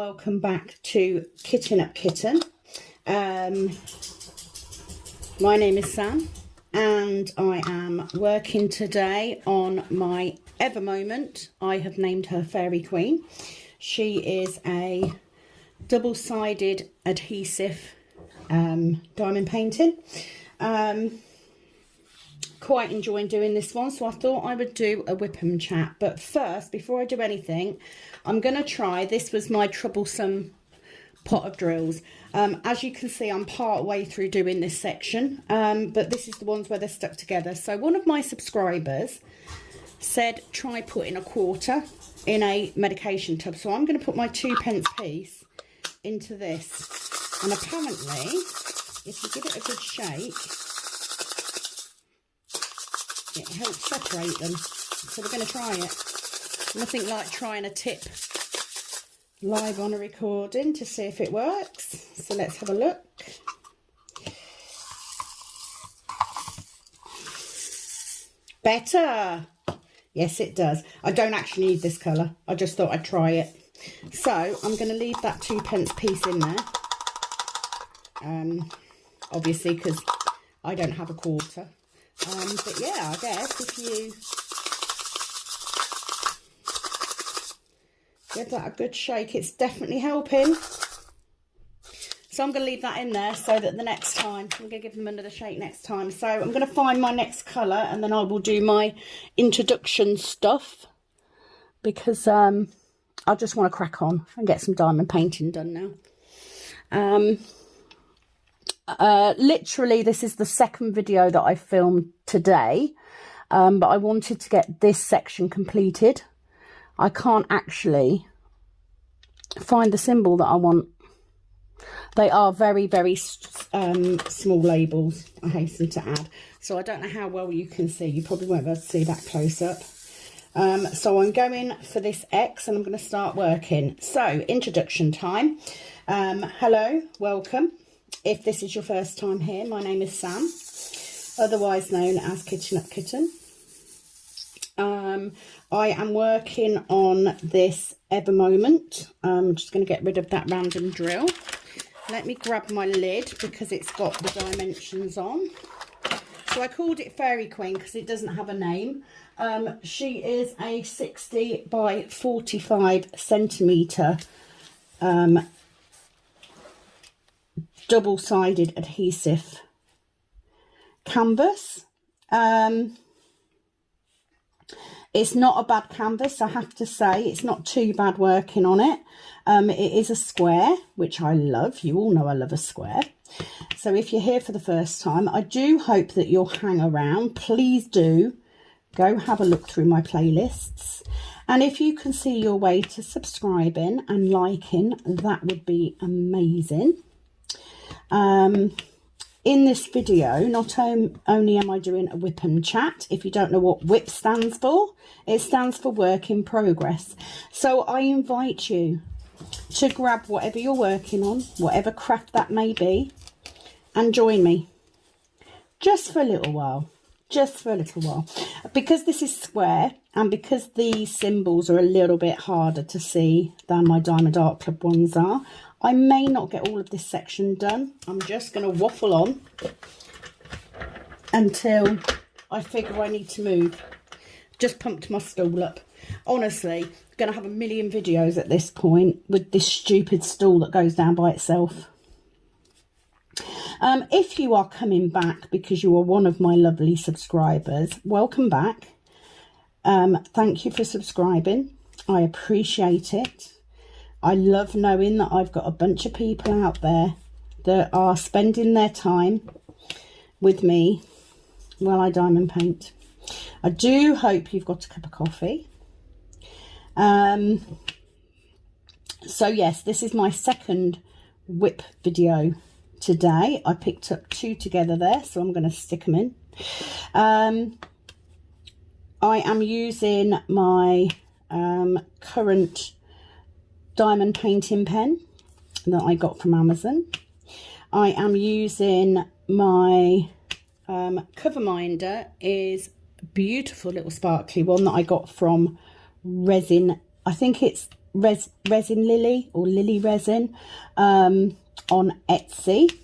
welcome back to Kitten Up Kitten. My name is Sam and I am working today on my Evermoment. I have named her Fairy Queen. She is a double-sided adhesive diamond painting. Quite enjoying doing this one, so I thought I would do a whip and chat. But first, before I do anything, I'm going to try, this was my troublesome pot of drills. As you can see, I'm part way through doing this section, but this is the ones where they're stuck together. So one of my subscribers said try putting a quarter in a medication tub, so I'm going to put my 2p piece into this, and apparently if you give it a good shake it helps separate them. So we're going to try it. Nothing like trying a tip live on a recording to see if it works. So let's have a look. Better. Yes, it does. I don't actually need this colour. I just thought I'd try it. So I'm going to leave that 2p piece in there. Obviously, because I don't have a quarter. But yeah, I guess if you give that a good shake, it's definitely helping. So I'm going to leave that in there so that the next time, I'm going to give them another shake next time. So I'm going to find my next colour and then I will do my introduction stuff, because I just want to crack on and get some diamond painting done now. Literally this is the second video that I filmed today, but I wanted to get this section completed. I can't actually find the symbol that I want. They are very, very small labels, I hasten to add, so I don't know how well you can see. You probably won't be able to see that close up. So I'm going for this X and I'm going to start working. So introduction time. Hello, welcome. If this is your first time here, my name is Sam, otherwise known as Kitten Up Kitten. I am working on this Evermoment. I'm just going to get rid of that random drill. Let me grab my lid because it's got the dimensions on. So I called it Fairy Queen because it doesn't have a name. She is a 60 by 45 centimetre double-sided adhesive canvas. It's not a bad canvas, I have to say. It's not too bad working on it. It is a square, which I love. You all know I love a square. So if you're here for the first time, I do hope that you'll hang around. Please do go have a look through my playlists. And if you can see your way to subscribing and liking, that would be amazing. In this video, not only am I doing a whip and chat. If you don't know what whip stands for, it stands for work in progress. So I invite you to grab whatever you're working on, whatever craft that may be, and join me just for a little while. Just for a little while. Because this is square and because the symbols are a little bit harder to see than my Diamond Art Club ones are, I may not get all of this section done. I'm just going to waffle on until I figure I need to move. Just pumped my stool up. Honestly, I'm going to have a million videos at this point with this stupid stool that goes down by itself. If you are coming back because you are one of my lovely subscribers, welcome back. Thank you for subscribing. I appreciate it. I love knowing that I've got a bunch of people out there that are spending their time with me while I diamond paint. I do hope you've got a cup of coffee. So yes, this is my second whip video today. I picked up two together there, so I'm going to stick them in. I am using my current diamond painting pen that I got from Amazon. I am using my cover minder, is a beautiful little sparkly one that I got from Resin. I think it's resin lily or lily resin on Etsy.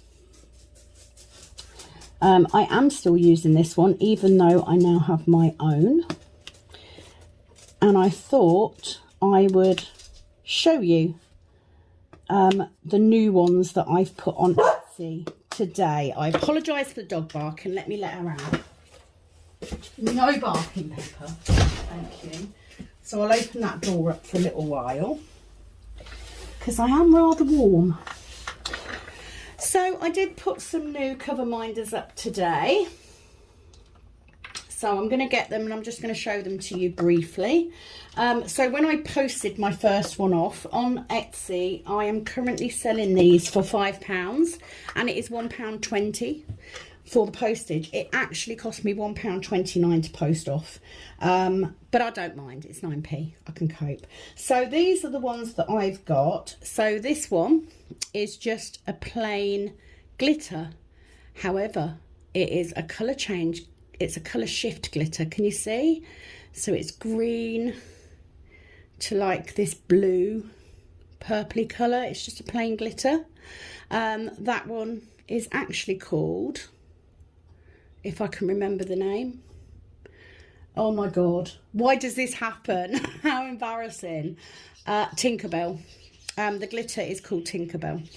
I am still using this one, even though I now have my own. And I thought I would show you the new ones that I've put on Etsy today. I apologise for the dog barking. Let me let her out. No barking, Pepper. Thank you. So I'll open that door up for a little while because I am rather warm. So I did put some new cover minders up today. So I'm going to get them and I'm just going to show them to you briefly. So when I posted my first one off on Etsy, I am currently selling these for £5 and it is £1.20 for the postage. It actually cost me £1.29 to post off. But I don't mind, it's 9p, I can cope. So these are the ones that I've got. So this one is just a plain glitter. However, it is a colour change. It's a colour shift glitter, can you see? So it's green to like this blue purpley colour. It's just a plain glitter. That one is actually called, if I can remember the name. Oh my God, why does this happen? How embarrassing. Tinkerbell. The glitter is called Tinkerbell.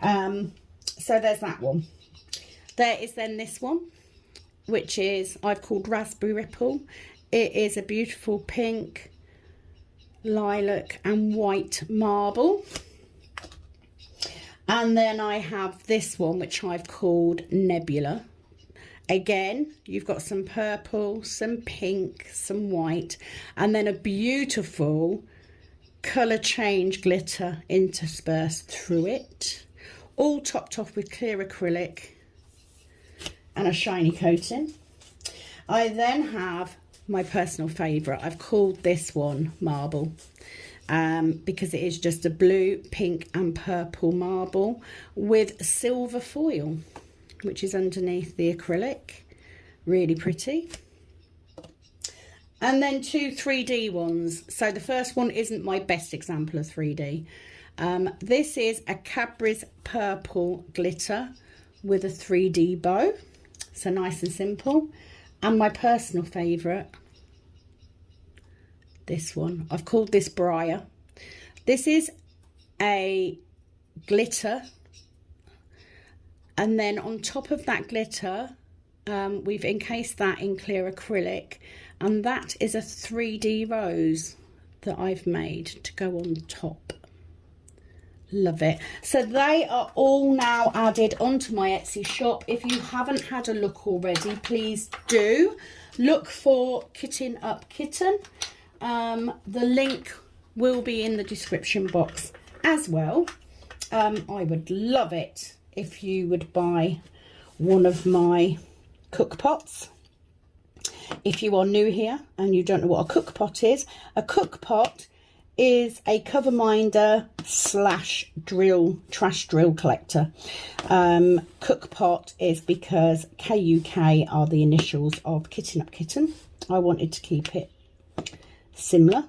So there's that one. There is then this one, which is I've called Raspberry Ripple. It is a beautiful pink, lilac and white marble. And then I have this one, which I've called Nebula. Again, you've got some purple, some pink, some white, and then a beautiful colour change glitter interspersed through it. All topped off with clear acrylic and a shiny coating. I then have my personal favourite. I've called this one Marble because it is just a blue, pink and purple marble with silver foil, which is underneath the acrylic. Really pretty. And then two 3D ones. So the first one isn't my best example of 3D. This is a Cadbury's purple glitter with a 3D bow. So nice and simple. And my personal favourite, this one. I've called this Briar. This is a glitter. And then on top of that glitter, we've encased that in clear acrylic. And that is a 3D rose that I've made to go on top. Love it. So they are all now added onto my Etsy shop. If you haven't had a look already, please do. Look for Kitten Up Kitten. The link will be in the description box as well. I would love it if you would buy one of my cook pots. If you are new here and you don't know what a cook pot is, a cook pot is a cover minder slash drill, trash drill collector. Cook pot is because KUK are the initials of Kitten Up Kitten. I wanted to keep it similar.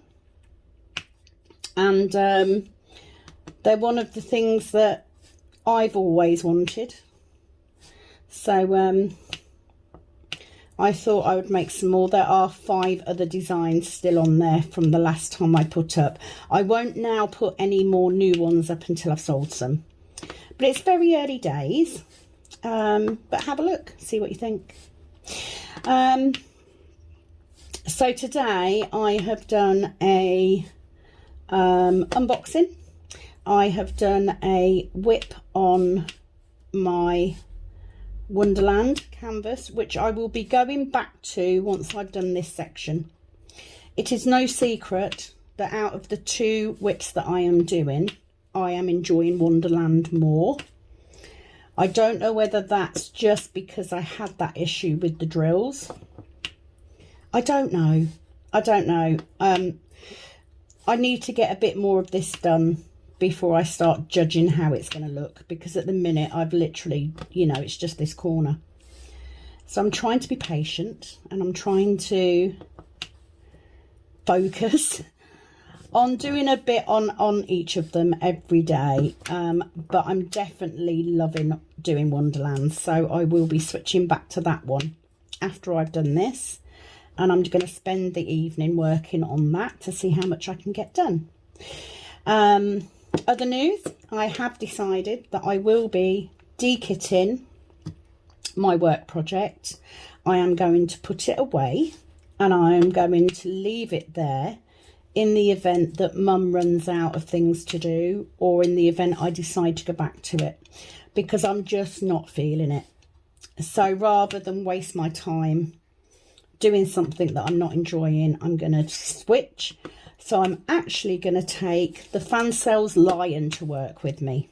And they're one of the things that I've always wanted. So I thought I would make some more. There are 5 other designs still on there from the last time I put up. I won't now put any more new ones up until I've sold some. But it's very early days. But have a look, see what you think. So today I have done a unboxing. I have done a whip on my Wonderland canvas, which I will be going back to once I've done this section. It is no secret that out of the 2 whips that I am doing, I am enjoying Wonderland more. I don't know whether that's just because I had that issue with the drills. I don't know. I need to get a bit more of this done before I start judging how it's going to look, because at the minute I've literally, you know, it's just this corner. So I'm trying to be patient and I'm trying to focus on doing a bit on each of them every day, but I'm definitely loving doing Wonderland, so I will be switching back to that one after I've done this, and I'm going to spend the evening working on that to see how much I can get done. Other news, I have decided that I will be dekitting my work project. I am going to put it away and I am going to leave it there in the event that Mum runs out of things to do, or in the event I decide to go back to it, because I'm just not feeling it. So rather than waste my time doing something that I'm not enjoying, I'm going to switch. So I'm actually going to take the Fansales Lion to work with me.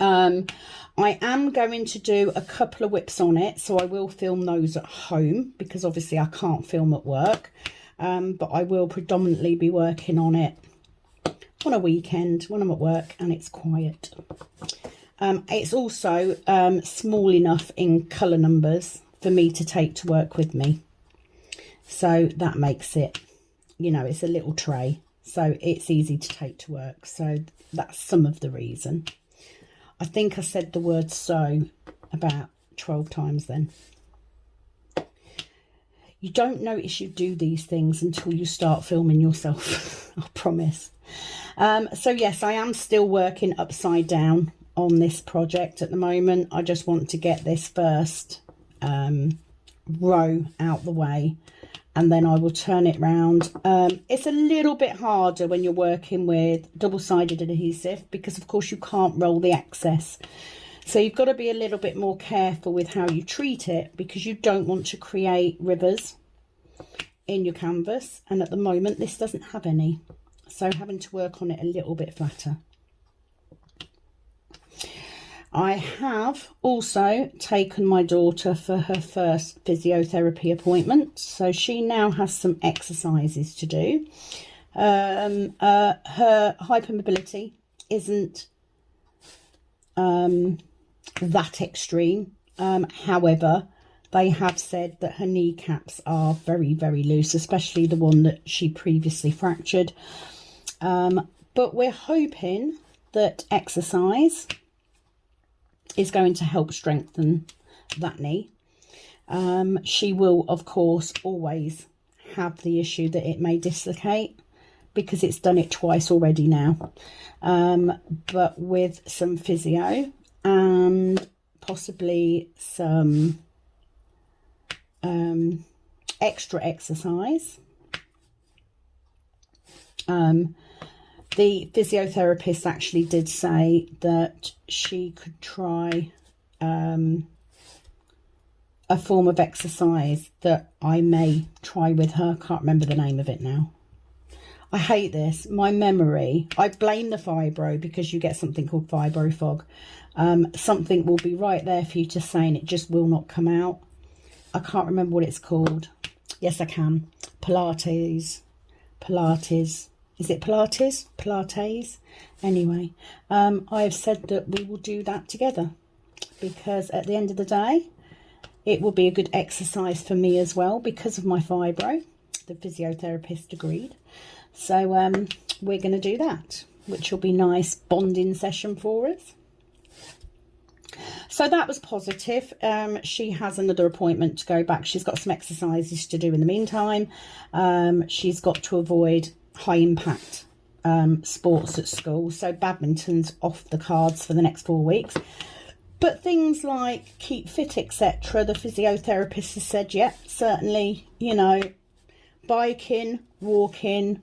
I am going to do a couple of whips on it, so I will film those at home because obviously I can't film at work. But I will predominantly be working on it on a weekend when I'm at work and it's quiet. It's also small enough in colour numbers for me to take to work with me. So that makes it, you know, it's a little tray, so it's easy to take to work. So that's some of the reason. I think I said the word so about 12 times then. You don't notice you do these things until you start filming yourself, I promise. So yes, I am still working upside down on this project at the moment. I just want to get this first row out the way, and then I will turn it round. It's a little bit harder when you're working with double-sided adhesive because of course you can't roll the excess. So you've got to be a little bit more careful with how you treat it because you don't want to create rivers in your canvas. And at the moment, this doesn't have any. So having to work on it a little bit flatter. I have also taken my daughter for her first physiotherapy appointment. So she now has some exercises to do. Her hypermobility isn't that extreme. However, they have said that her kneecaps are very, very loose, especially the one that she previously fractured. But we're hoping that exercise is going to help strengthen that knee. She will, of course, always have the issue that it may dislocate because it's done it twice already now. But with some physio and possibly some extra exercise, the physiotherapist actually did say that she could try a form of exercise that I may try with her. Can't remember the name of it now. I hate this. My memory, I blame the fibro because you get something called fibro fog. Something will be right there for you to say and it just will not come out. I can't remember what it's called. Yes, I can. Pilates. Is it Pilates? Pilates? Anyway, I have said that we will do that together because at the end of the day, it will be a good exercise for me as well because of my fibro. The physiotherapist agreed. So we're going to do that, which will be a nice bonding session for us. So that was positive. She has another appointment to go back. She's got some exercises to do in the meantime. She's got to avoid high impact sports at school. So badminton's off the cards for the next 4 weeks. But things like keep fit, etc., the physiotherapist has said, yeah, certainly, you know, biking, walking,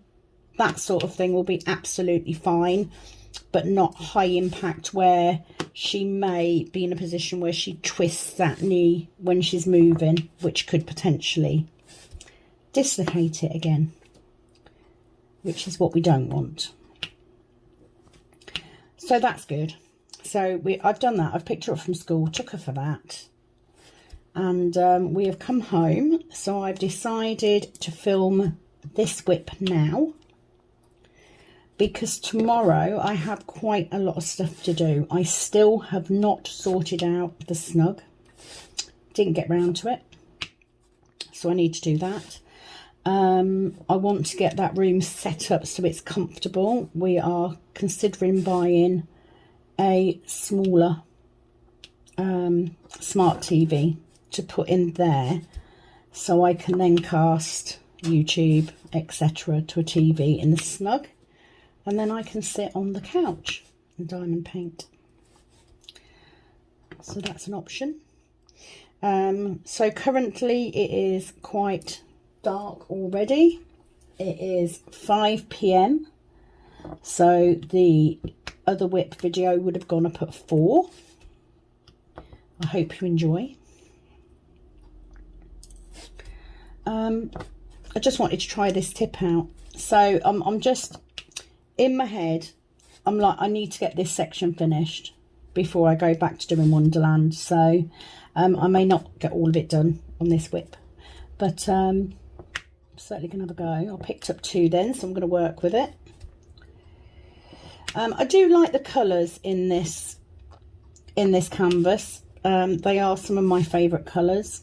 that sort of thing will be absolutely fine, but not high impact where she may be in a position where she twists that knee when she's moving, which could potentially dislocate it again, which is what we don't want. So that's good. So I've done that. I've picked her up from school, took her for that. And we have come home. So I've decided to film this whip now, because tomorrow I have quite a lot of stuff to do. I still have not sorted out the snug. Didn't get round to it. So I need to do that. I want to get that room set up so it's comfortable. We are considering buying a smaller smart TV to put in there, so I can then cast YouTube, etc. to a TV in the snug, and then I can sit on the couch and diamond paint. So that's an option. So currently it is quite dark already. It is 5 p.m. so the other whip video would have gone up at 4. I hope you enjoy. I just wanted to try this tip out. So I'm just in my head, I'm like, I need to get this section finished before I go back to doing Wonderland. So I may not get all of it done on this whip, but I'm certainly gonna have a go. I picked up 2 then, so I'm going to work with it. I do like the colours in this canvas. They are some of my favourite colours.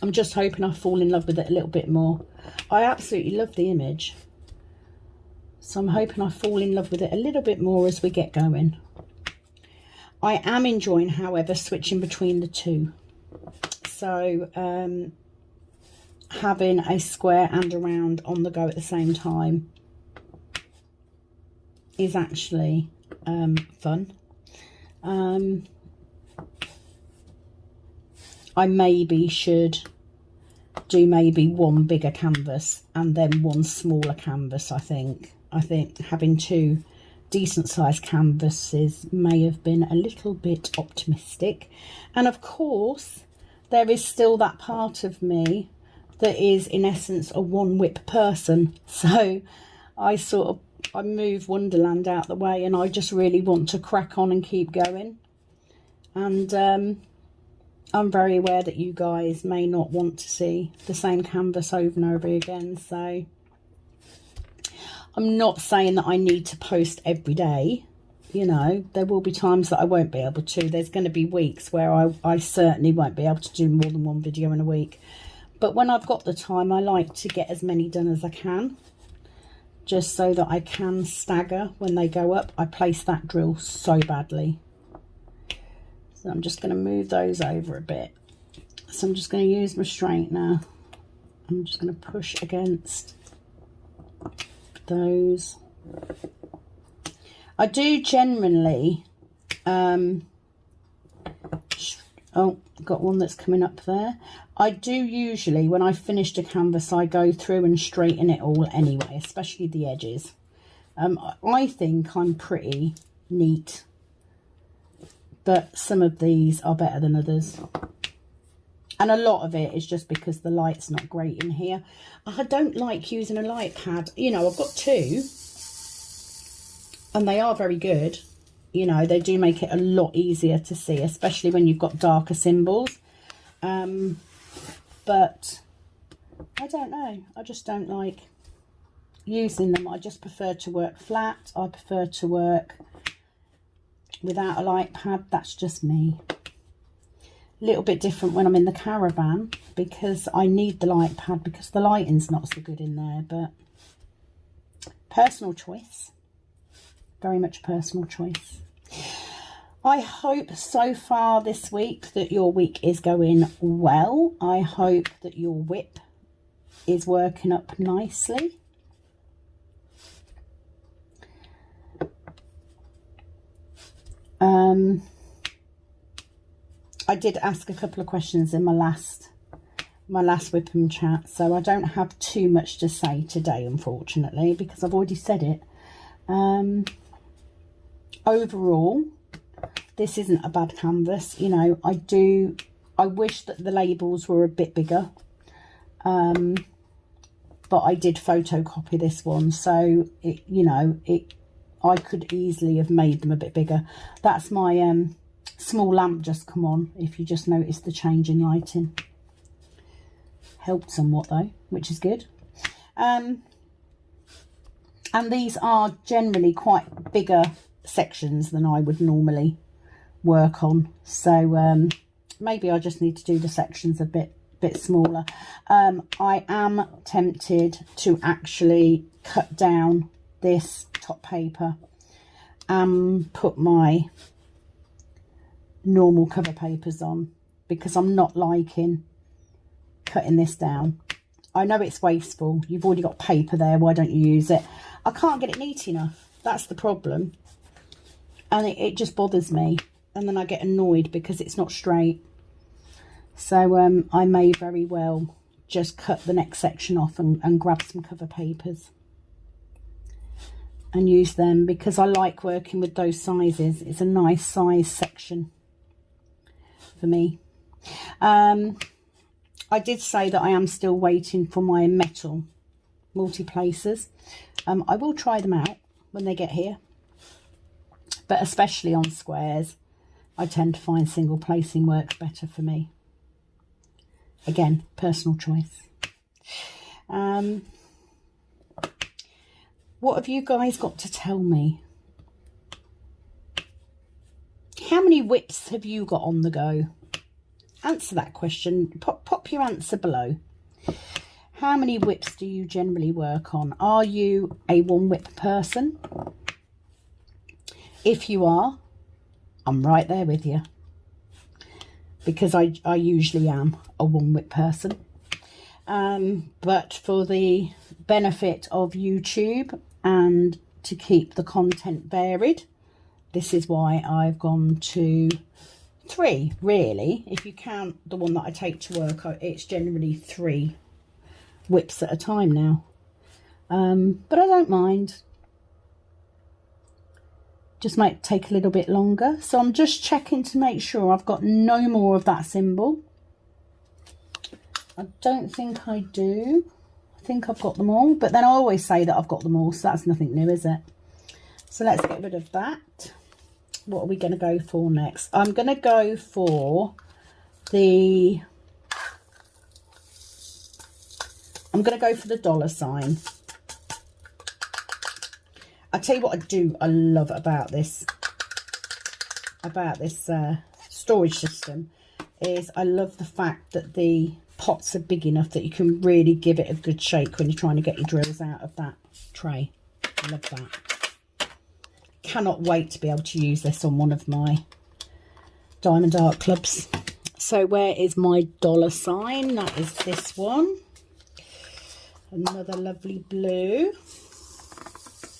I'm just hoping I fall in love with it a little bit more. I absolutely love the image, so I'm hoping I fall in love with it a little bit more as we get going. I am enjoying, however, switching between the two. So having a square and a round on the go at the same time is actually fun. I maybe should do maybe one bigger canvas and then one smaller canvas. I think having 2 decent sized canvases may have been a little bit optimistic. And of course there is still that part of me that is in essence a one whip person, so I move Wonderland out the way and I just really want to crack on and keep going. And I'm very aware that you guys may not want to see the same canvas over and over again, so I'm not saying that I need to post every day. You know, there will be times that I won't be able to. There's going to be weeks where I certainly won't be able to do more than 1 video in a week. But when I've got the time, I like to get as many done as I can, just so that I can stagger when they go up. I place that drill so badly. So I'm just going to move those over a bit. So I'm just going to use my straightener. I'm just going to push against those. I do generally, oh, got one that's coming up there. I do usually, when I finished a canvas, I go through and straighten it all anyway, especially the edges. I think I'm pretty neat, but some of these are better than others. And a lot of it is just because the light's not great in here. I don't like using a light pad. You know, I've got 2 and they are very good. You know, they do make it a lot easier to see, especially when you've got darker symbols. But I don't know. I just don't like using them. I just prefer to work flat. I prefer to work without a light pad. That's just me. A little bit different when I'm in the caravan, because I need the light pad because the lighting's not so good in there. But personal choice. Very much personal choice. I hope so far this week that your week is going well. I hope that your whip is working up nicely. I did ask a couple of questions in my last Whipham chat, so I don't have too much to say today, unfortunately, because I've already said it. Overall, this isn't a bad canvas. You know, I wish that the labels were a bit bigger, but I did photocopy this one, so I could easily have made them a bit bigger. That's my small lamp just come on, if you just notice the change in lighting. Helped somewhat though, which is good. And these are generally quite bigger sections than I would normally work on, so maybe I just need to do the sections a bit bit smaller. I am tempted to actually cut down this top paper and put my normal cover papers on, because I'm not liking cutting this down. I know it's wasteful. You've already got paper there. Why don't you use it? I can't get it neat enough. That's the problem. And it just bothers me. And then I get annoyed because it's not straight. So I may very well just cut the next section off and grab some cover papers and use them, because I like working with those sizes. It's a nice size section for me. I did say that I am still waiting for my metal multi-placers. I will try them out when they get here, but especially on squares, I tend to find single placing works better for me. Again, personal choice. What have you guys got to tell me? How many whips have you got on the go? Answer that question. Pop your answer below. How many whips do you generally work on? Are you a one whip person? If you are, I'm right there with you, because I usually am a one whip person. But for the benefit of YouTube and to keep the content varied, this is why I've gone to 3, really. If you count the one that I take to work, it's generally 3 whips at a time now. But I don't mind. Just might take a little bit longer. So I'm just checking to make sure I've got no more of that symbol. I don't think I do. I think I've got them all, but then I always say that I've got them all, so that's nothing new, is it? So let's get rid of that. What are we going to go for next? I'm going to go for the dollar sign. I'll tell you what I love about this storage system is I love the fact that the pots are big enough that you can really give it a good shake when you're trying to get your drills out of that tray. I love that. Cannot wait to be able to use this on one of my diamond art clubs. So where is my dollar sign? That is this one. Another lovely blue.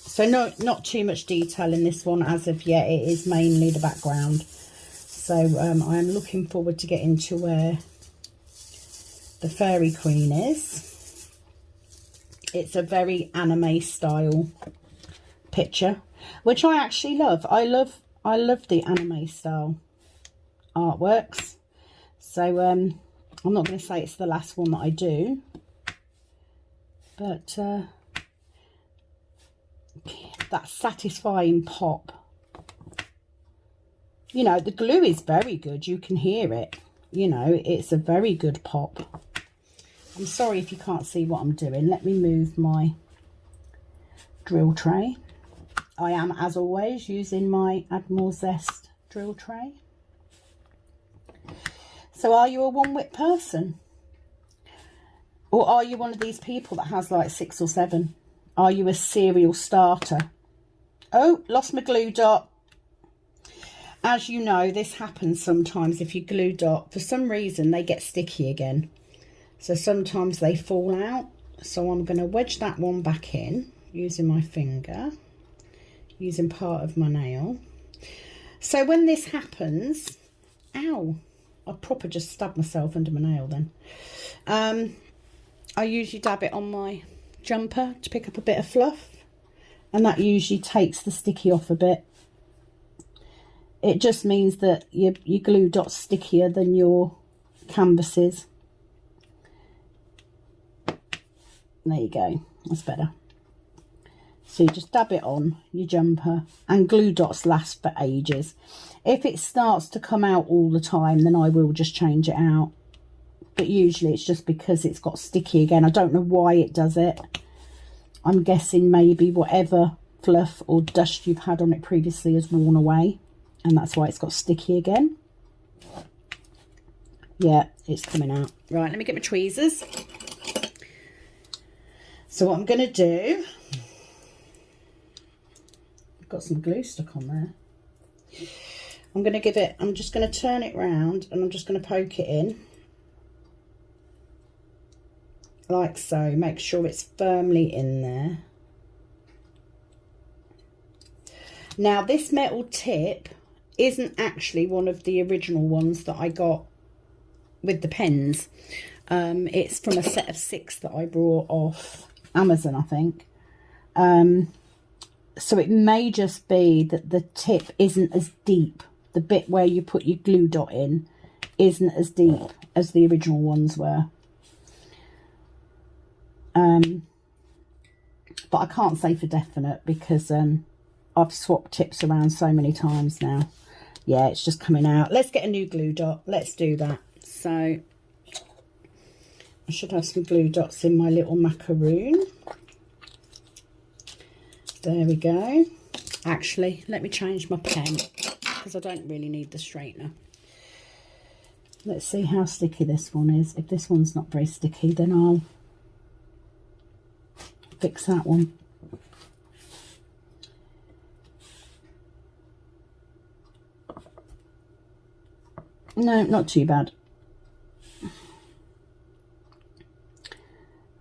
So not too much detail in this one as of yet. It is mainly the background. So I am looking forward to getting to where the Fairy Queen is. It's a very anime style picture, which I actually love. I love the anime style artworks. So I'm not going to say it's the last one that I do, but that satisfying pop. You know, the glue is very good. You can hear it. You know, it's a very good pop. I'm sorry if you can't see what I'm doing. Let me move my drill tray. I am, as always, using my Admiral Zest drill tray. So are you a one whip person? Or are you one of these people that has like 6 or 7? Are you a serial starter? Oh, lost my glue dot. As you know, this happens sometimes if you glue dot. For some reason, they get sticky again. So sometimes they fall out. So I'm going to wedge that one back in using my finger, using part of my nail. So when this happens, ow, I proper just stabbed myself under my nail then. I usually dab it on my jumper to pick up a bit of fluff, and that usually takes the sticky off a bit. It just means that your glue dot's stickier than your canvases. There you go, that's better. So you just dab it on your jumper, and glue dots last for ages. If it starts to come out all the time, then I will just change it out. But usually it's just because it's got sticky again. I don't know why it does it. I'm guessing maybe whatever fluff or dust you've had on it previously has worn away, and that's why it's got sticky again. Yeah, it's coming out. Right, let me get my tweezers. So what I'm going to do, I've got some glue stuck on there. I'm going to give it, I'm just going to turn it round and I'm just going to poke it in. Like so. Make sure it's firmly in there. Now this metal tip isn't actually one of the original ones that I got with the pens. It's from a set of 6 that I brought off Amazon, I think. So it may just be that the tip isn't as deep. The bit where you put your glue dot in isn't as deep as the original ones were. But I can't say for definite because I've swapped tips around so many times now. Yeah, it's just coming out. Let's get a new glue dot. Let's do that. So I should have some glue dots in my little macaroon. There we go. Actually, let me change my pen because I don't really need the straightener. Let's see how sticky this one is. If this one's not very sticky, then I'll fix that one. No, not too bad.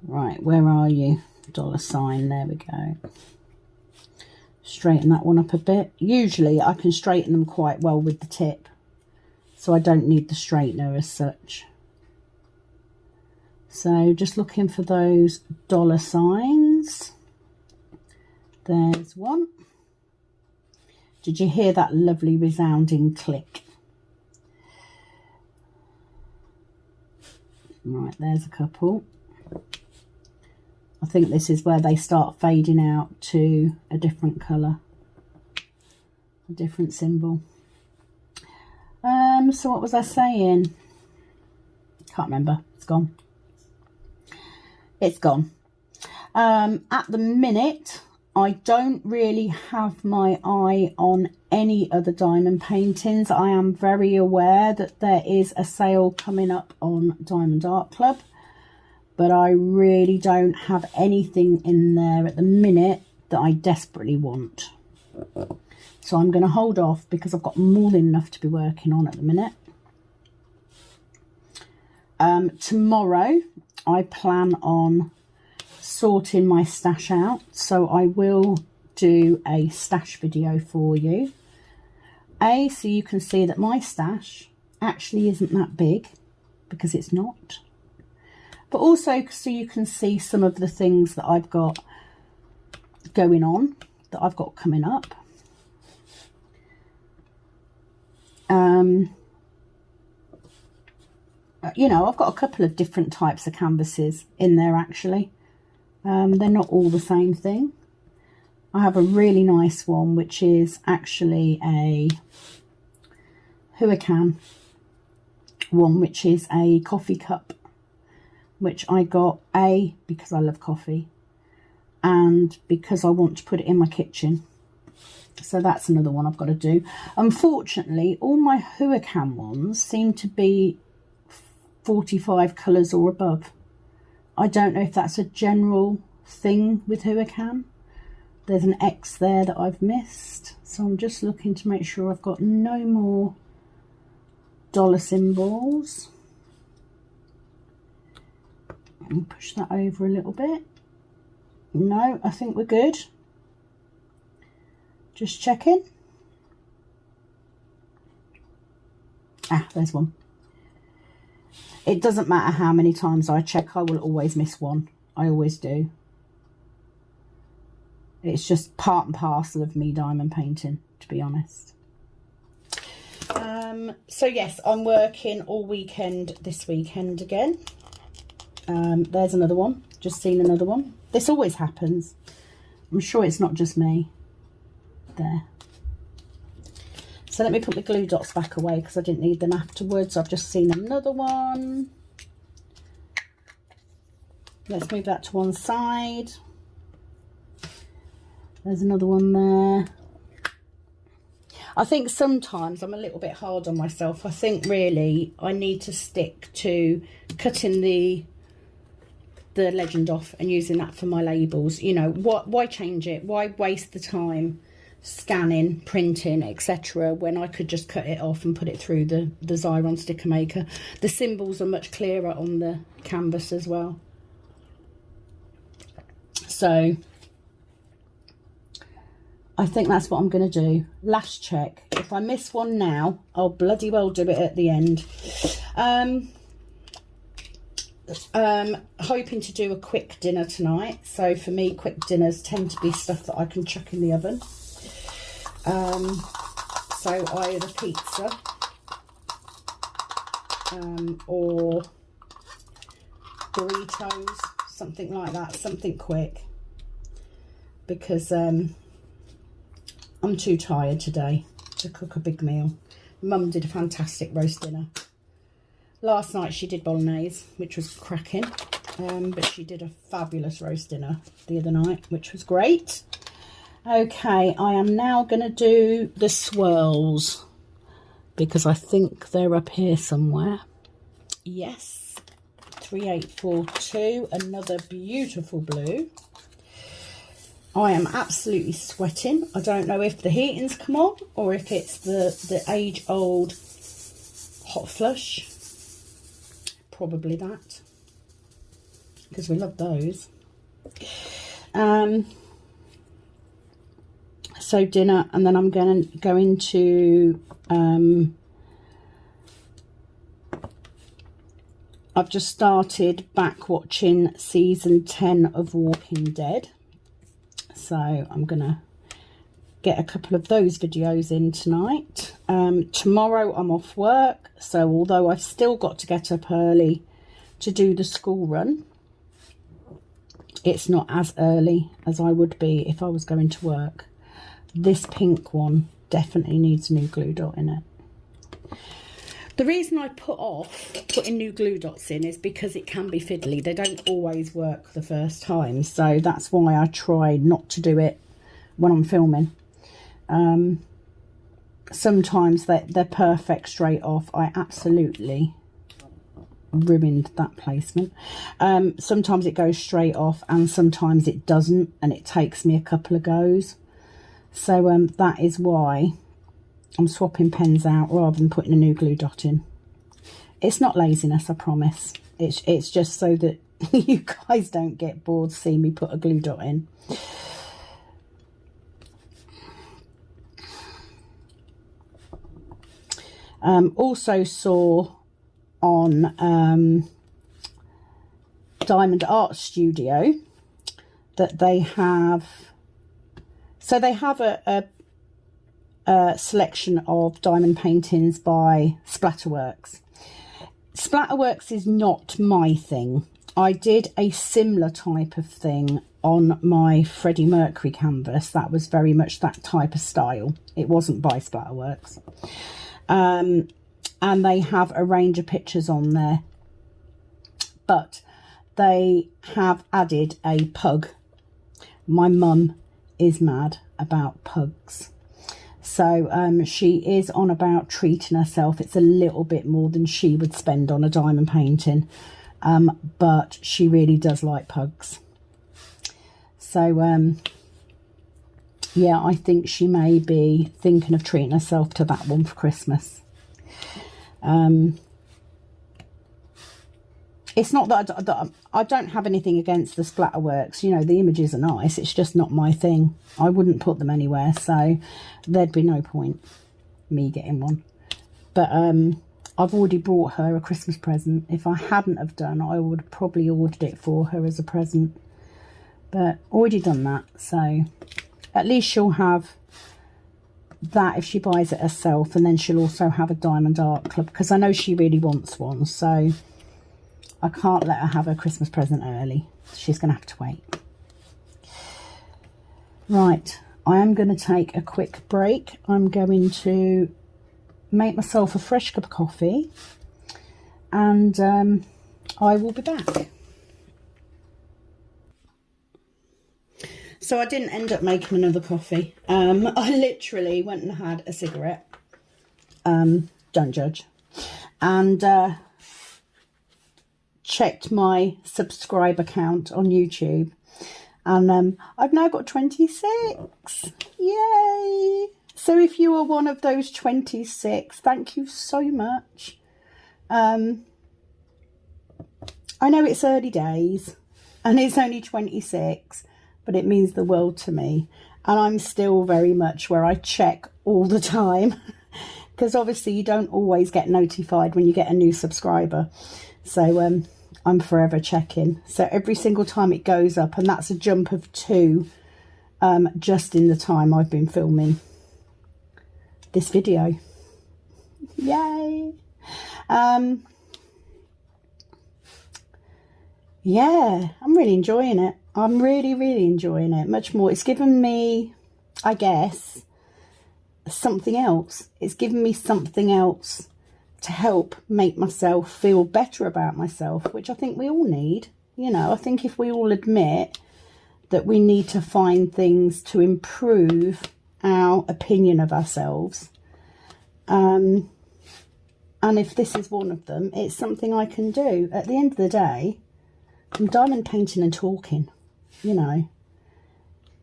Right, where are you? $sign, there we go. Straighten that one up a bit. Usually I can straighten them quite well with the tip, so I don't need the straightener as such. So just looking for those $signs. There's one. Did you hear that lovely resounding click? Right, there's a couple. I think this is where they start fading out to a different colour, a different symbol. So what was I saying? Can't remember. It's gone. It's gone. At the minute, I don't really have my eye on any other diamond paintings. I am very aware that there is a sale coming up on Diamond Art Club, but I really don't have anything in there at the minute that I desperately want. So I'm going to hold off because I've got more than enough to be working on at the minute. Tomorrow I plan on sorting my stash out, so I will do a stash video for you. So you can see that my stash actually isn't that big, because it's not. But also so you can see some of the things that I've got going on, that I've got coming up. You know, I've got a couple of different types of canvases in there actually. They're not all the same thing. I have a really nice one which is actually a Huracan one, which is a coffee cup, which I got because I love coffee and because I want to put it in my kitchen. So that's another one I've got to do. Unfortunately, all my Huracan ones seem to be 45 colours or above. I don't know if that's a general thing with Huracan. There's an X there that I've missed. So I'm just looking to make sure I've got no more dollar symbols. And push that over a little bit. No, I think we're good. Just checking. Ah, there's one. It doesn't matter how many times I check, I will always miss one. I always do. It's just part and parcel of me diamond painting, to be honest. So yes, I'm working all weekend this weekend again. There's another one. Just seen another one. This always happens. I'm sure it's not just me. There. So let me put the glue dots back away because I didn't need them afterwards. I've just seen another one. Let's move that to one side. There's another one there. I think sometimes I'm a little bit hard on myself. I think really I need to stick to cutting the legend off and using that for my labels. You know, why change it? Why waste the time scanning, printing, etc., when I could just cut it off and put it through the Xyron sticker maker. The symbols are much clearer on the canvas as well. So I think that's what I'm going to do. Last check. If I miss one now, I'll bloody well do it at the end. Hoping to do a quick dinner tonight. So for me, quick dinners tend to be stuff that I can chuck in the oven. So either pizza or burritos, something like that, something quick, because I'm too tired today to cook a big meal. Mum did a fantastic roast dinner. Last night she did bolognese, which was cracking, but she did a fabulous roast dinner the other night, which was great. Okay, I am now going to do the swirls, because I think they're up here somewhere. Yes, 3842, another beautiful blue. I am absolutely sweating. I don't know if the heating's come on or if it's the age-old hot flush. Probably that, because we love those. So dinner, and then I'm going to go into I've just started back watching season 10 of Walking Dead, so I'm gonna get a couple of those videos in tonight. Tomorrow I'm off work, so although I've still got to get up early to do the school run, it's not as early as I would be if I was going to work. This pink one definitely needs a new glue dot in it. The reason I put off putting new glue dots in is because it can be fiddly. They don't always work the first time, so that's why I try not to do it when I'm filming. Sometimes they're perfect straight off. I absolutely ruined that placement. Sometimes it goes straight off and sometimes it doesn't, and it takes me a couple of goes. So that is why I'm swapping pens out rather than putting a new glue dot in. It's not laziness, I promise. It's just so that you guys don't get bored seeing me put a glue dot in. Also saw on Diamond Art Studio that they have, so they have a selection of diamond paintings by Splatterworks. Splatterworks is not my thing. I did a similar type of thing on my Freddie Mercury canvas. That was very much that type of style. It wasn't by Splatterworks. And they have a range of pictures on there. But they have added a pug. My mum is mad about pugs. So she is on about treating herself. It's a little bit more than she would spend on a diamond painting. But she really does like pugs. So, yeah, I think she may be thinking of treating herself to that one for Christmas. It's not that I don't have anything against the Splatterworks. You know, the images are nice. It's just not my thing. I wouldn't put them anywhere, so there'd be no point me getting one. But I've already bought her a Christmas present. If I hadn't have done, I would have probably ordered it for her as a present. But already done that, so at least she'll have that if she buys it herself, and then she'll also have a Diamond Art Club, because I know she really wants one, so I can't let her have her Christmas present early. She's going to have to wait. Right, I am going to take a quick break. I'm going to make myself a fresh cup of coffee, and I will be back. So I didn't end up making another coffee. I literally went and had a cigarette. Don't judge. And checked my subscriber count on YouTube. And I've now got 26. Yay! So if you are one of those 26, thank you so much. I know it's early days and it's only 26, but it means the world to me. And I'm still very much where I check all the time, because obviously you don't always get notified when you get a new subscriber. So I'm forever checking. So every single time it goes up, and that's a jump of 2 just in the time I've been filming this video. Yay! Yeah, I'm really enjoying it. I'm really enjoying it. Much more. It's given me, I guess, something else. It's given me something else to help make myself feel better about myself, which I think we all need. You know, I think if we all admit that we need to find things to improve our opinion of ourselves, and if this is one of them, it's something I can do. At the end of the day, I'm diamond painting and talking, you know.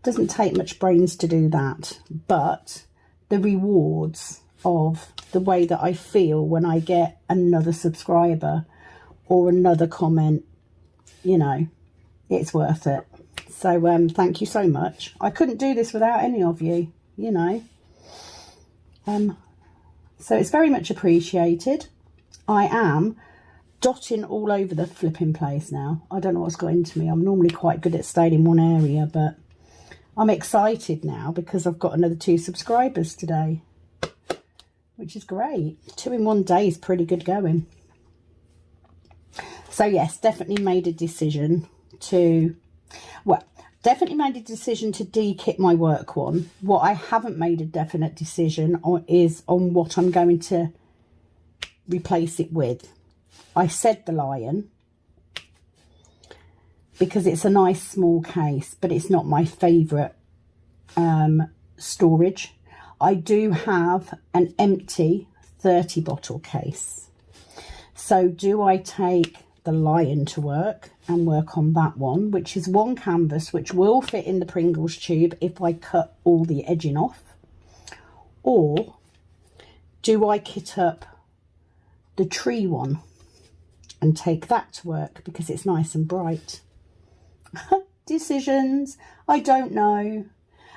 Doesn't take much brains to do that, but the rewards of the way that I feel when I get another subscriber or another comment, you know, it's worth it. So thank you so much. I couldn't do this without any of you, you know. So it's very much appreciated. I am dotting all over the flipping place now. I don't know what's got into me. I'm normally quite good at staying in one area, but I'm excited now because I've got another 2 subscribers today, which is great. 2 in one day is pretty good going. So yes, definitely made a decision to, well, definitely made a decision to de-kit my work one. What I haven't made a definite decision on is on what I'm going to replace it with. I said the lion because it's a nice small case, but it's not my favourite storage. I do have an empty 30 bottle case. So do I take the lion to work and work on that one, which is one canvas which will fit in the Pringles tube if I cut all the edging off? Or do I kit up the tree one and take that to work because it's nice and bright? Decisions. I don't know.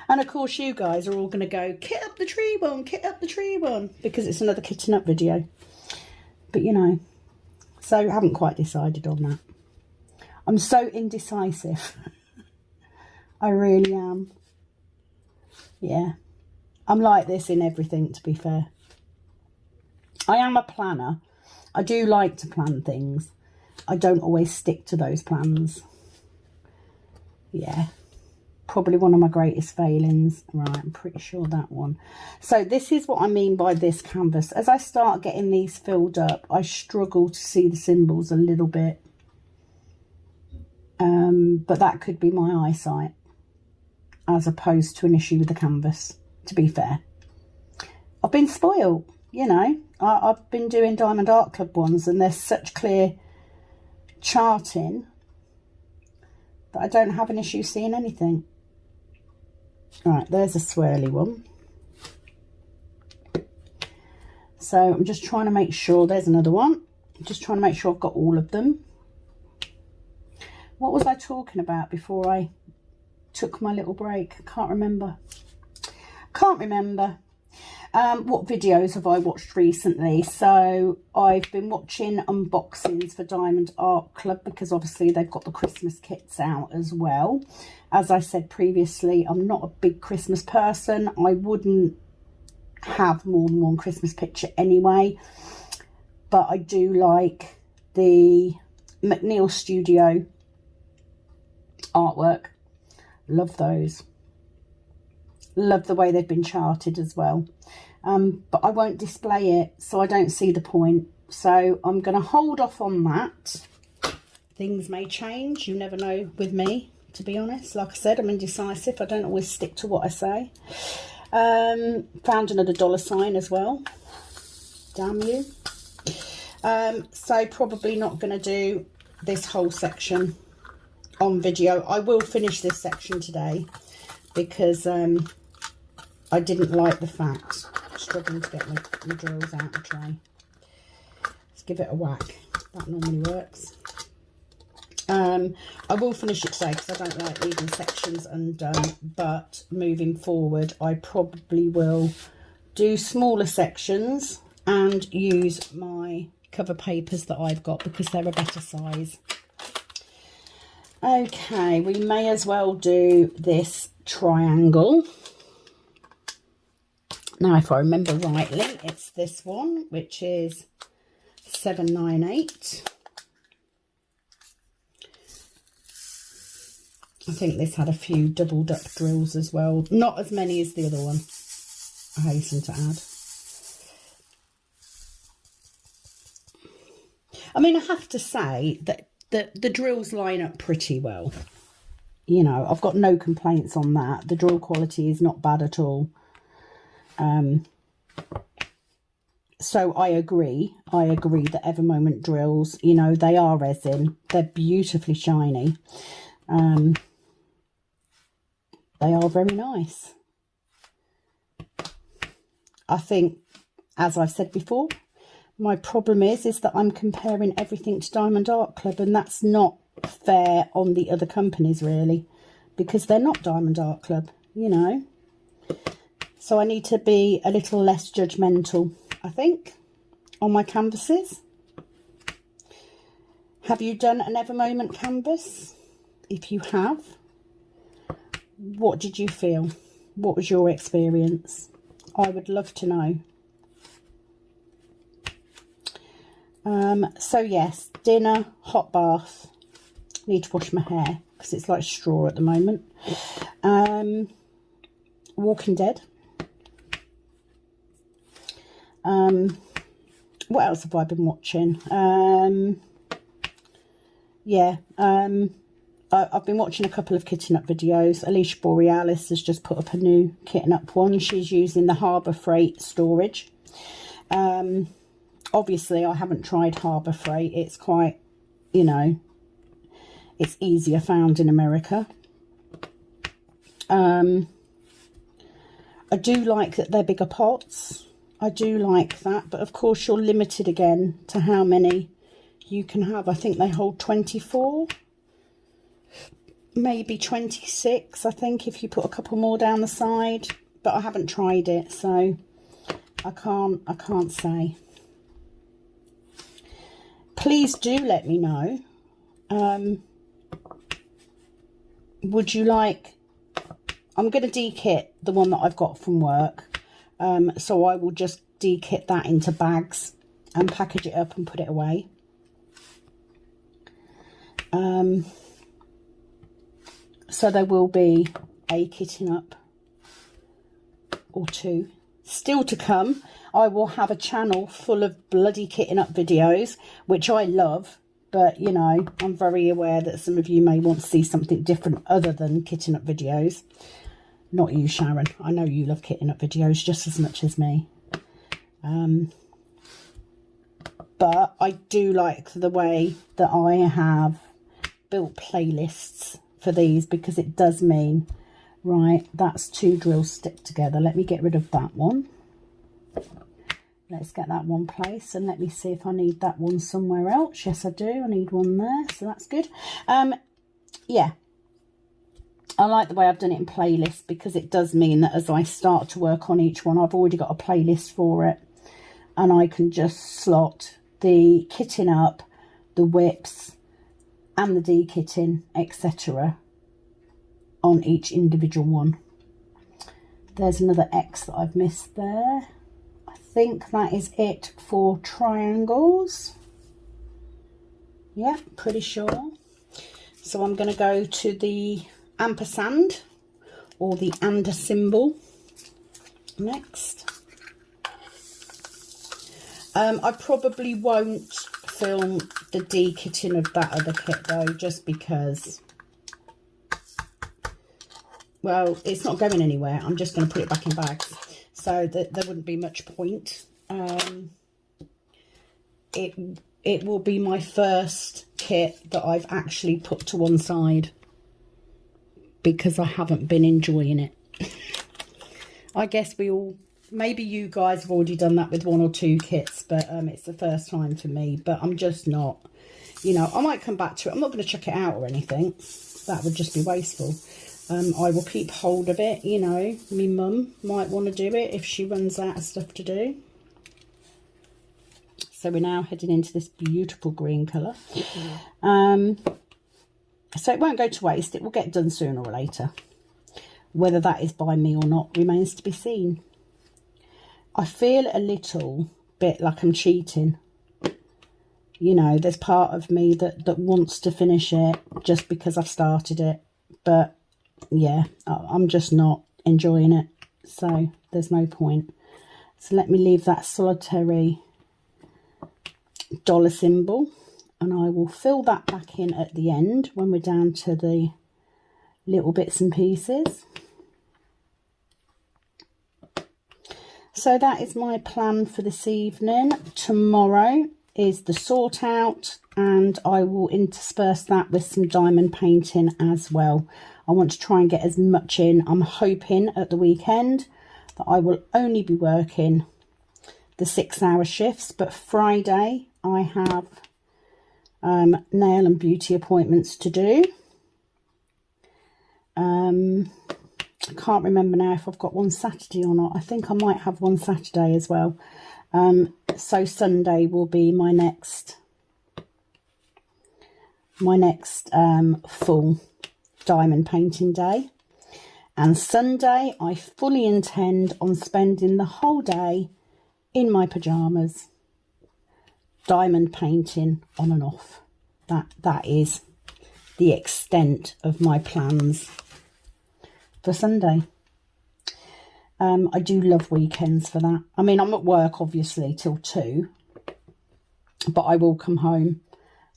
And of course you guys are all going to go, kit up the tree one, kit up the tree one, because it's another kitting up video. But you know, so I haven't quite decided on that. I'm so indecisive. I really am. Yeah. I'm like this in everything, to be fair. I am a planner. I do like to plan things. I don't always stick to those plans. Yeah. Probably one of my greatest failings. Right, I'm pretty sure that one. So this is what I mean by this canvas. As I start getting these filled up, I struggle to see the symbols a little bit. But that could be my eyesight as opposed to an issue with the canvas, to be fair. I've been spoiled, you know. I've been doing Diamond Art Club ones and there's such clear charting that I don't have an issue seeing anything. Right, there's a swirly one. So I'm just trying to make sure, there's another one. I'm just trying to make sure I've got all of them. What was I talking about before I took my little break? I can't remember. Can't remember. What videos have I watched recently? So I've been watching unboxings for Diamond Art Club because obviously they've got the Christmas kits out as well. As I said previously, I'm not a big Christmas person. I wouldn't have more than one Christmas picture anyway. But I do like the McNeil Studio artwork. Love those. Love the way they've been charted as well. But I won't display it, so I don't see the point. So I'm going to hold off on that. Things may change, you never know with me. to be honest. Like I said, I'm indecisive. I don't always stick to what I say. Found another $sign as well. Damn you. So probably not going to do this whole section on video. I will finish this section today because I didn't like the fact. Struggling to get my drills out the tray. Let's give it a whack. That normally works. I will finish it today because I don't like leaving sections undone, but moving forward I probably will do smaller sections and use my cover papers that I've got because they're a better size. Okay, we may as well do this triangle. Now, if I remember rightly, it's this one, which is 798. I think this had a few doubled up drills as well. Not as many as the other one, I hasten to add. I mean, I have to say that the drills line up pretty well. You know, I've got no complaints on that. The drill quality is not bad at all. So I agree that Evermoment drills, you know, they are resin. They're beautifully shiny. They are very nice. I think, as I've said before, my problem is that I'm comparing everything to Diamond Art Club, and that's not fair on the other companies, really, because they're not Diamond Art Club, you know. So I need to be a little less judgmental, I think, on my canvases. Have you done an Evermoment canvas? If you have, what did you feel? What was your experience? I would love to know. So yes, dinner, hot bath. Need to wash my hair because it's like straw at the moment. Walking Dead. What else have I been watching? I've been watching a couple of kitten up videos. Alicia Borealis has just put up a new kitten up one. She's using the Harbour Freight storage. Obviously, I haven't tried Harbour Freight. It's quite, you know, it's easier found in America. I do like that they're bigger pots. I do like that, but of course you're limited again to how many you can have. I think they hold 24, maybe 26, I think, if you put a couple more down the side, but I haven't tried it, so I can't say. Please do let me know. Would you like, I'm going to de-kit the one that I've got from work. So I will just de-kit that into bags and package it up and put it away. So there will be a kitten up or two still to come. I will have a channel full of bloody kitten up videos, which I love, but you know, I'm very aware that some of you may want to see something different other than kitten up videos. Not you, Sharon. I know you love kitten up videos just as much as me. But I do like the way that I have built playlists for these, because it does mean, right, that's two drills stick together. Let me get rid of that one. Let's get that one placed, and let me see if I need that one somewhere else. Yes, I do. I need one there, so that's good. Yeah. I like the way I've done it in playlists, because it does mean that as I start to work on each one, I've already got a playlist for it, and I can just slot the kitting up, the whips and the de-kitting, etc. on each individual one. There's another X that I've missed there. I think that is it for triangles. Yeah, pretty sure. So I'm going to go to the ampersand, or the and symbol next. I probably won't film the de-kitting of that other kit though, just because well, it's not going anywhere. I'm just going to put it back in bags, so that there wouldn't be much point. It will be my first kit that I've actually put to one side because I haven't been enjoying it. I guess we all, maybe you guys have already done that with 1 or 2 kits, but it's the first time for me. But I'm just not, you know, I might come back to it. I'm not going to chuck it out or anything. That would just be wasteful. I will keep hold of it, you know. Me mum might want to do it if she runs out of stuff to do. So we're now heading into this beautiful green colour. So it won't go to waste. It will get done sooner or later. Whether that is by me or not remains to be seen. I feel a little bit like I'm cheating. You know, there's part of me that wants to finish it just because I've started it. But yeah, I'm just not enjoying it. So there's no point. So let me leave that solitary dollar symbol, and I will fill that back in at the end when we're down to the little bits and pieces. So that is my plan for this evening. Tomorrow is the sort out, and I will intersperse that with some diamond painting as well. I want to try and get as much in. I'm hoping at the weekend that I will only be working the 6-hour shifts, but Friday I have nail and beauty appointments to do. I can't remember now if I've got one Saturday or not. I think I might have one Saturday as well. So Sunday will be my next full diamond painting day. And Sunday I fully intend on spending the whole day in my pyjamas, diamond painting on and off. That is the extent of my plans for Sunday. I do love weekends for that. I mean, I'm at work obviously till 2, but I will come home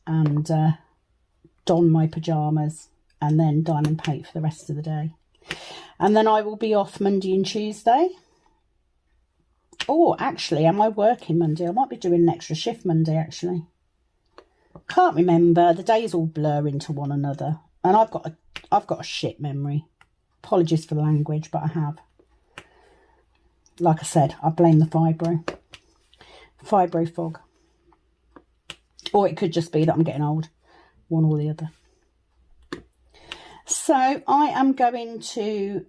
and don my pyjamas and then diamond paint for the rest of the day. And then I will be off Monday and Tuesday. Oh, actually, am I working Monday? I might be doing an extra shift Monday, actually. Can't remember. The days all blur into one another. And I've got a shit memory. Apologies for the language, but I have. Like I said, I blame the fibro fog. Or it could just be that I'm getting old. One or the other. So I am going to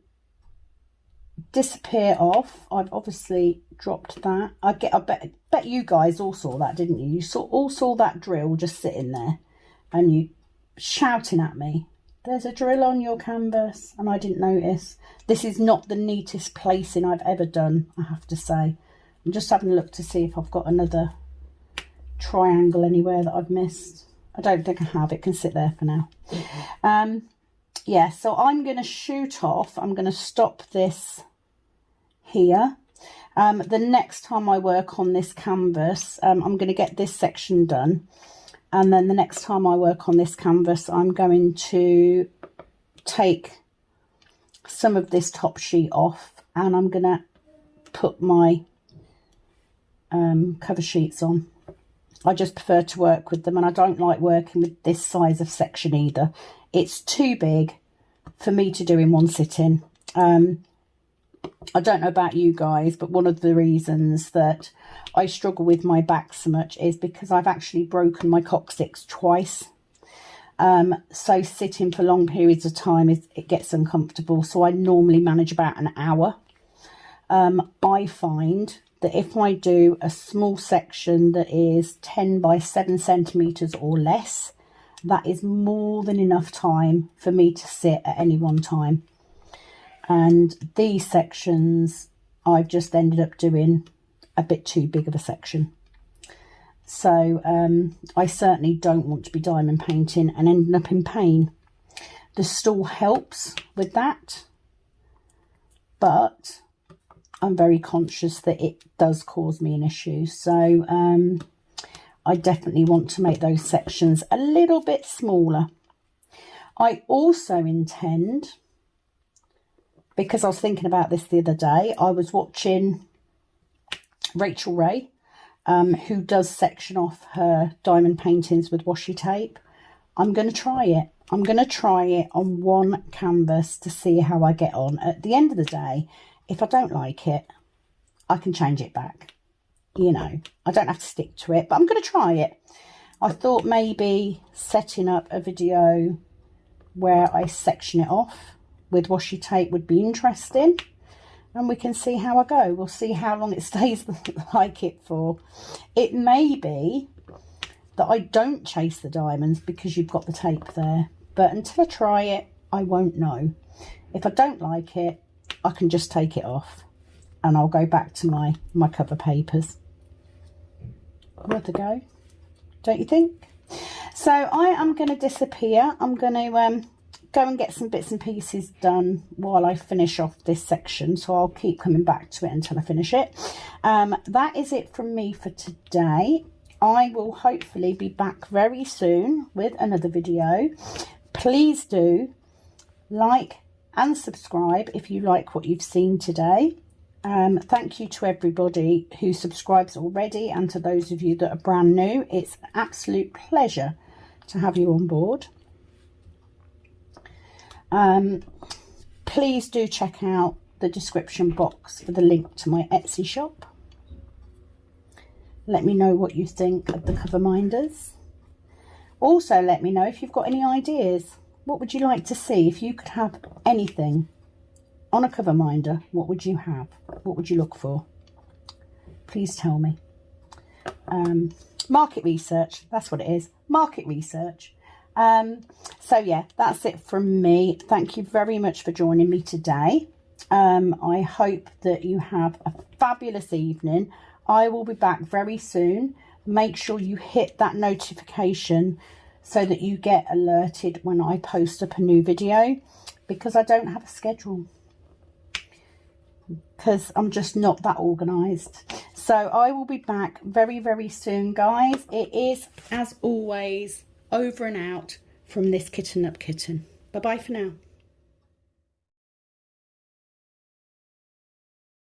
disappear off. I've obviously dropped that. I bet you guys all saw that, didn't you? You all saw that drill just sitting there and you shouting at me, there's a drill on your canvas, and I didn't notice. This is not the neatest placing I've ever done, I have to say. I'm just having a look to see if I've got another triangle anywhere that I've missed. I don't think I have. It can sit there for now. Yeah, so I'm going to shoot off. I'm going to stop this here. The next time I work on this canvas, I'm going to get this section done. And then the next time I work on this canvas, I'm going to take some of this top sheet off and I'm going to put my cover sheets on. I just prefer to work with them, and I don't like working with this size of section either. It's too big for me to do in one sitting. I don't know about you guys, but one of the reasons that I struggle with my back so much is because I've actually broken my coccyx twice. So sitting for long periods of time, it gets uncomfortable. So I normally manage about an hour. I find that if I do a small section that is 10 by 7 centimetres or less, that is more than enough time for me to sit at any one time. And these sections, I've just ended up doing a bit too big of a section. So I certainly don't want to be diamond painting and ending up in pain. The stool helps with that, but I'm very conscious that it does cause me an issue. So I definitely want to make those sections a little bit smaller. I also intend because I was thinking about this the other day. I was watching Rachel Ray, who does section off her diamond paintings with washi tape. I'm going to try it. I'm going to try it on one canvas to see how I get on. At the end of the day, if I don't like it, I can change it back. You know, I don't have to stick to it, but I'm going to try it. I thought maybe setting up a video where I section it off with washi tape would be interesting. And we can see how I go. We'll see how long it stays like it for. It may be that I don't chase the diamonds because you've got the tape there. But until I try it, I won't know. If I don't like it, I can just take it off. And I'll go back to my cover papers. Worth a go, don't you think? So I am going to disappear. I'm going to go and get some bits and pieces done while I finish off this section. So I'll keep coming back to it until I finish it. That is it from me for today. I will hopefully be back very soon with another video. Please do like and subscribe if you like what you've seen today. Thank you to everybody who subscribes already, and to those of you that are brand new. It's an absolute pleasure to have you on board. Please do check out the description box for the link to my Etsy shop. Let me know what you think of the cover minders. Also, let me know if you've got any ideas. What would you like to see? If you could have anything on a cover minder, what would you have? What would you look for? Please tell me. Market research, that's what it is. Market research. So yeah, that's it from me. Thank you very much for joining me today. I hope that you have a fabulous evening. I will be back very soon. Make sure you hit that notification so that you get alerted when I post up a new video, because I don't have a schedule, because I'm just not that organised. So I will be back very, very soon, guys. It is, as always, over and out from this Kitten Up Kitten. Bye-bye for now.